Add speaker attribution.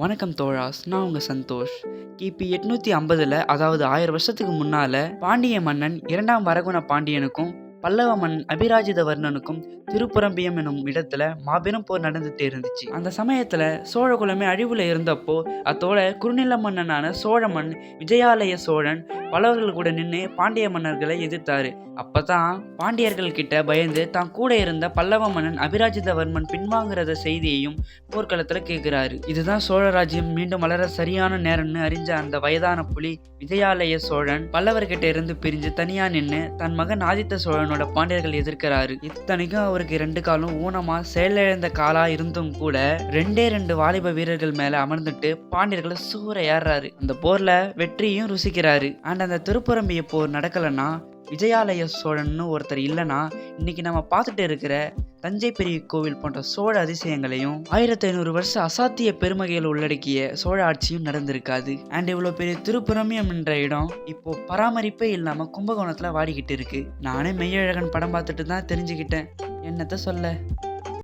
Speaker 1: வணக்கம் தோழாஸ், நான் உங்க சந்தோஷ். கிபி 850, அதாவது 1000 வருஷத்துக்கு முன்னால பாண்டிய மன்னன் இரண்டாம் வரகுண பாண்டியனுக்கும் பல்லவ மன்னன் அபிராஜிதவர்மனுக்கும் திருப்புரம்பியம் எனும் இடத்துல மாபெரும் போர் நடந்துட்டு இருந்துச்சு. அந்த சமயத்துல சோழ குலமே அழிவுல இருந்தப்போ அத்தோட குறுநில மன்னனான சோழ மன் விஜயாலய சோழன் பல்லவர்கள் கூட நின்று பாண்டிய மன்னர்களை எதிர்த்தாரு. அப்பதான் பாண்டியர்கள் கிட்ட பயந்து தான் கூட இருந்த பல்லவ மன்னன் அபிராஜிதவர்மன் பின்வாங்குறத செய்தியையும் போர்க்களத்துல கேட்கிறாரு. இதுதான் சோழ ராஜ்யம் மீண்டும் வளர சரியான நேரம்னு அறிஞ்ச அந்த வயதான புலி விஜயாலய சோழன் பல்லவர்கிட்ட இருந்து பிரிஞ்சு தனியா நின்று தன் மகன் ஆதித்த சோழனோட பாண்டியர்கள் எதிர்க்கிறாரு. இத்தனைக்கும் அவருக்கு 2 காலும் ஊனமா செயலிழந்த காலா இருந்தும் கூட 2 வாலிப வீரர்கள் மேல அமர்ந்துட்டு பாண்டியர்களை சூறையாடுறாரு. அந்த போர்ல வெற்றியும் ருசிக்கிறாரு. அந்த திருப்புரம்பிய போர் நடக்கலன்னா, விஜயாலய சோழன்னு ஒருத்தர் இல்லைன்னா, இன்னைக்கு நம்ம பார்த்துட்டு இருக்கிற தஞ்சை பெரிய கோவில் போன்ற சோழ அதிசயங்களையும் 1500 வருஷம் அசாத்திய பெருமகைகள் உள்ளடக்கிய சோழ ஆட்சியும் நடந்திருக்காது. இவ்வளோ பெரிய திருப்புரம்பியம் என்ற இடம் இப்போ பராமரிப்பே இல்லாம கும்பகோணத்துல வாடிக்கிட்டு இருக்கு. நானே மெய்யழகன் படம் பார்த்துட்டு தான் தெரிஞ்சுக்கிட்டேன். என்னத்த சொல்ல.